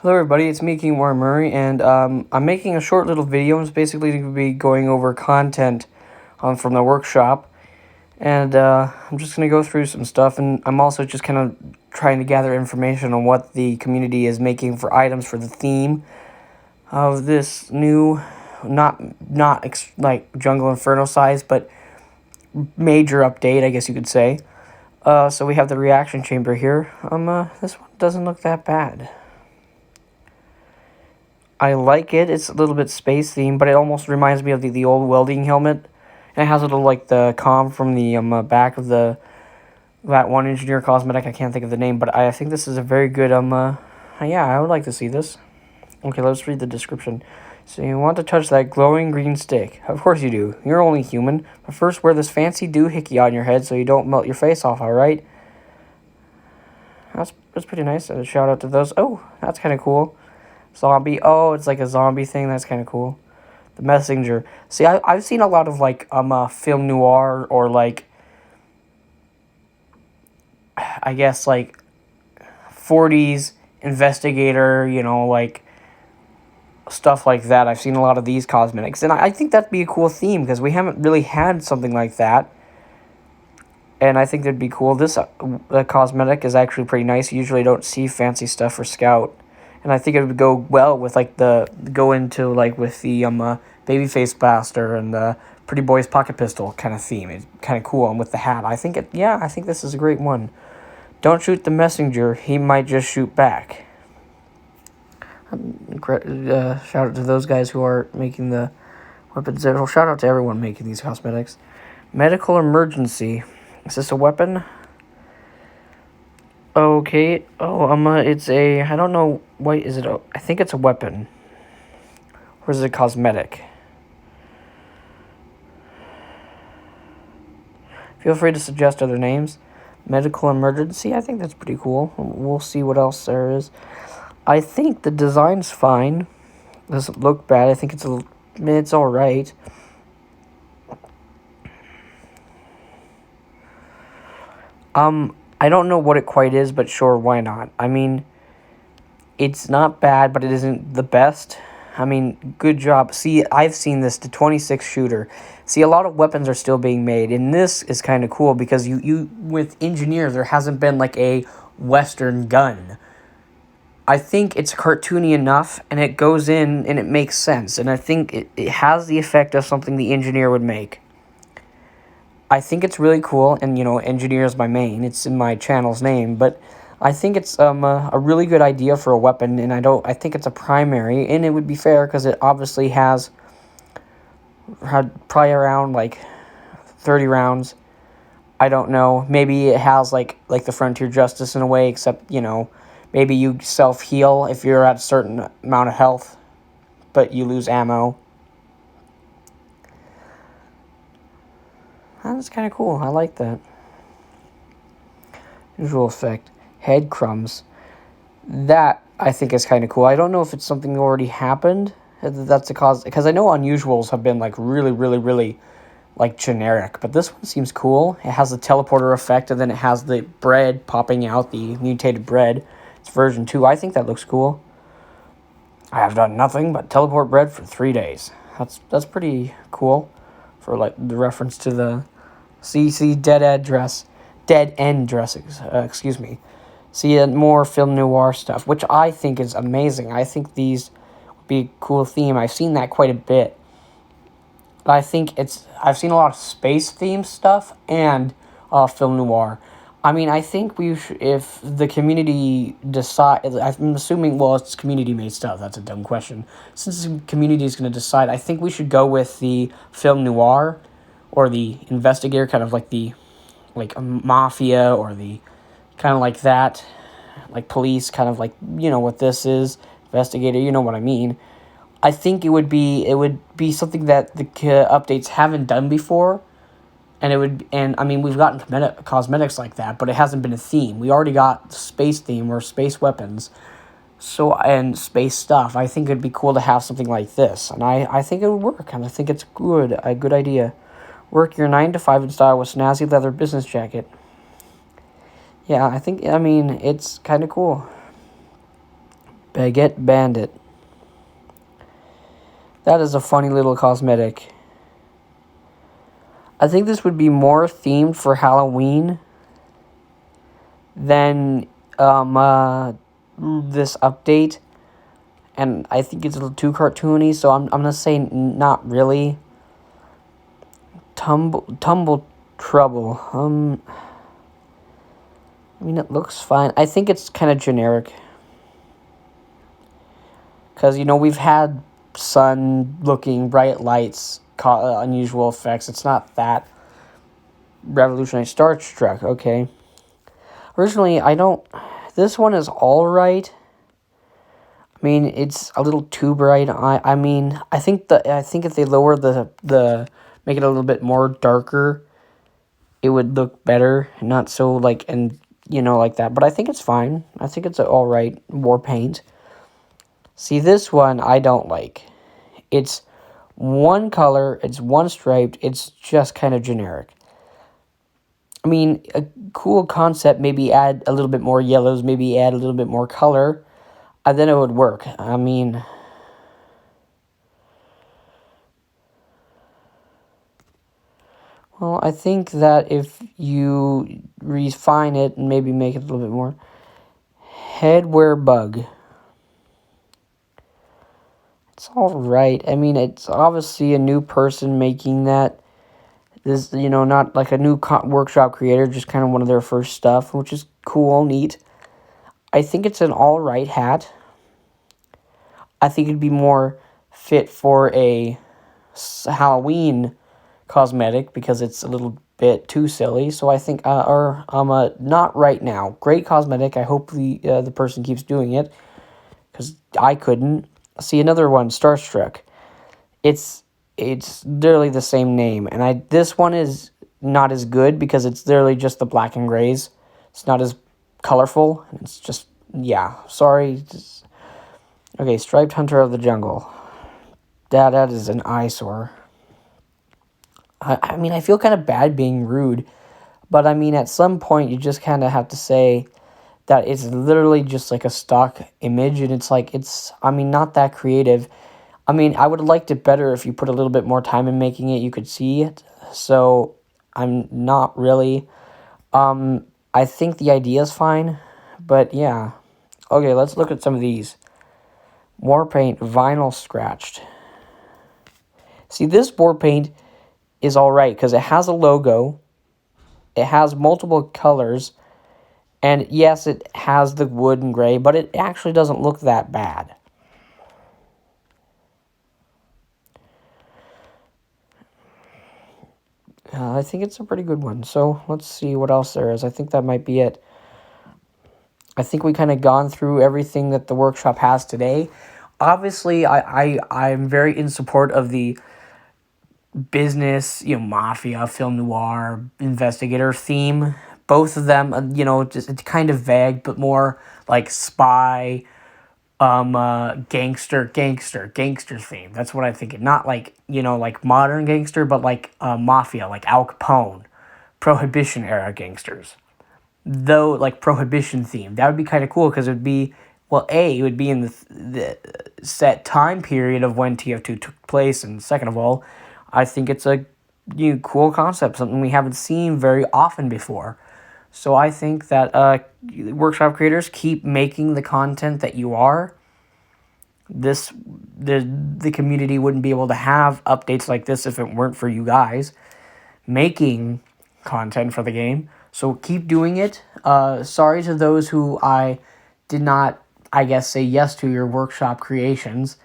Hello everybody, it's me, King Warren Murray, and I'm making a short little video. It's basically going to be going over content from the workshop, and I'm just going to go through some stuff, and I'm also just kind of trying to gather information on what the community is making for items for the theme of this new, not like Jungle Inferno size, but major update, I guess you could say. So we have the reaction chamber here. This one doesn't look that bad. I like it. It's a little bit space themed, but it almost reminds me of the old welding helmet. And it has a little like the comm from the back of that one engineer cosmetic. I can't think of the name, but I think this is a very good yeah, I would like to see this. Okay, let's read the description. So you want to touch that glowing green stick. Of course you do. You're only human. But first wear this fancy doohickey on your head so you don't melt your face off, alright? That's pretty nice. A shout out to those. Oh, that's kind of cool. Zombie. Oh, it's like a zombie thing. That's kind of cool. The Messenger. See, I've seen a lot of like film noir or like I guess like 40s investigator, like stuff like that. I've seen a lot of these cosmetics, and I think that'd be a cool theme because we haven't really had something like that. And I think that'd be cool. This cosmetic is actually pretty nice. You usually don't see fancy stuff for Scout. And I think it would go well with like with the Babyface Blaster and the Pretty Boys Pocket Pistol kind of theme. It's kind of cool, and with the hat, I think this is a great one. Don't shoot the messenger; he might just shoot back. Shout out to those guys who are making the weapons. Shout out to everyone making these cosmetics. Medical emergency. Is this a weapon? Okay. Oh, it's a. I don't know. Wait, is it? I think it's a weapon. Or is it a cosmetic? Feel free to suggest other names. Medical emergency. I think that's pretty cool. We'll see what else there is. I think the design's fine. Doesn't look bad. I think it's all right. I don't know what it quite is, but sure, why not? I mean, it's not bad, but it isn't the best. I mean, good job. See, I've seen this, the 26 shooter. See, a lot of weapons are still being made, and this is kind of cool because you with engineers, there hasn't been like a Western gun. I think it's cartoony enough, and it goes in, and it makes sense, and I think it has the effect of something the engineer would make. I think it's really cool, and engineer is my main. It's in my channel's name, but I think it's a really good idea for a weapon, and I think it's a primary, and it would be fair because it obviously had probably around like 30 rounds. I don't know. Maybe it has like the Frontier Justice in a way, except maybe you self heal if you're at a certain amount of health, but you lose ammo. That's kind of cool. I like that. Visual effect. Head crumbs. That, I think, is kind of cool. I don't know if it's something that already happened. That's a cause. Because I know unusuals have been, like, really, really, really, like, generic. But this one seems cool. It has the teleporter effect, and then it has the bread popping out, the mutated bread. It's version 2. I think that looks cool. I have done nothing but teleport bread for 3 days. That's pretty cool. For, like, the reference to the CC Dead End dress, excuse me. See, more film noir stuff, which I think is amazing. I think these would be a cool theme. I've seen that quite a bit. But I think I've seen a lot of space themed stuff and film noir. I mean, I think if the community I'm assuming, well, it's community-made stuff. That's a dumb question. Since the community is going to decide, I think we should go with the film noir or the investigator, kind of like a mafia or the kind of like that, like police, kind of like, what this is, investigator, you know what I mean. I think it would be something that the updates haven't done before. And I mean, we've gotten cosmetics like that, but it hasn't been a theme. We already got the space theme or space weapons, and space stuff. I think it'd be cool to have something like this, and I think it would work, and I think it's a good idea. Work your 9 to 5 in style with snazzy leather business jacket. Yeah, I mean, it's kind of cool. Baguette Bandit. That is a funny little cosmetic. I think this would be more themed for Halloween than this update. And I think it's a little too cartoony, so I'm gonna say not really. Tumble Trouble. I mean, it looks fine. I think it's kind of generic. Because, we've had sun-looking, bright lights, unusual effects. It's not that revolutionary. Star Trek, okay. Originally, this one is alright. I mean, it's a little too bright. I think if they lower make it a little bit more darker, it would look better. Not so, like that. But I think it's fine. I think it's alright war paint. See, this one I don't like. It's one color, it's one striped, it's just kind of generic. I mean, a cool concept, maybe add a little bit more yellows, maybe add a little bit more color, then it would work. I mean, well, I think that if you refine it and maybe make it a little bit more. Headwear Bug. It's alright. I mean, it's obviously a new person making that. This, not like a new workshop creator, just kind of one of their first stuff, which is cool, neat. I think it's an alright hat. I think it'd be more fit for a Halloween cosmetic because it's a little bit too silly. So I think, not right now. Great cosmetic. I hope the person keeps doing it because I couldn't. See, another one, Starstruck. It's literally the same name, and this one is not as good because it's literally just the black and grays. It's not as colorful. It's just, sorry. Okay, Striped Hunter of the Jungle. That is an eyesore. I mean, I feel kind of bad being rude, but I mean, at some point, you just kind of have to say that it's literally just like a stock image, and it's not that creative. I mean, I would have liked it better if you put a little bit more time in making it, you could see it, so I'm not really. I think the idea is fine, but yeah. Okay, let's look at some of these. Warpaint Vinyl Scratched. See, this Warpaint is alright, because it has a logo, it has multiple colors, and yes, it has the wood and gray, but it actually doesn't look that bad. I think it's a pretty good one. So let's see what else there is. I think that might be it. I think we kind of gone through everything that the workshop has today. Obviously, I'm very in support of the business, mafia, film noir, investigator theme. Both of them, just it's kind of vague, but more like spy, gangster theme. That's what I think. Not like, like modern gangster, but like mafia, like Al Capone, Prohibition era gangsters. Though, like Prohibition theme. That would be kind of cool because it would be, it would be in the set time period of when TF2 took place, and second of all, I think it's a cool concept, something we haven't seen very often before. So I think that workshop creators, keep making the content that you are. The community wouldn't be able to have updates like this if it weren't for you guys making content for the game. So keep doing it. Sorry to those who I did not, I guess, say yes to your workshop creations.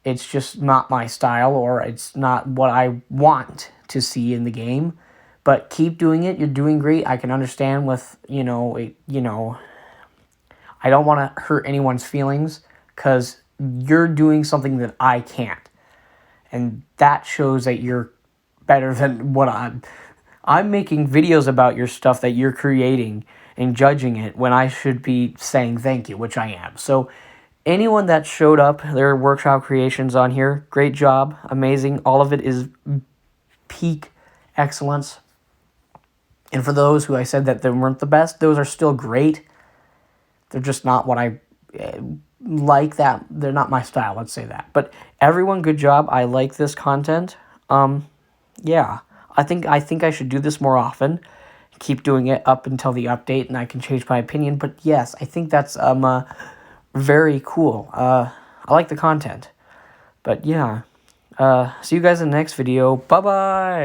It's just not my style, or it's not what I want to see in the game. But keep doing it. You're doing great. I can understand with, I don't want to hurt anyone's feelings because you're doing something that I can't. And that shows that you're better than what I'm making videos about your stuff that you're creating and judging it when I should be saying thank you, which I am. So anyone that showed up, their workshop creations on here, great job, amazing. All of it is peak excellence. And for those who I said that they weren't the best, those are still great. They're just not what I like that. They're not my style, let's say that. But everyone, good job. I like this content. Yeah. I think I should do this more often. Keep doing it up until the update, and I can change my opinion. But yes, I think that's very cool. I like the content. But yeah. See you guys in the next video. Bye-bye!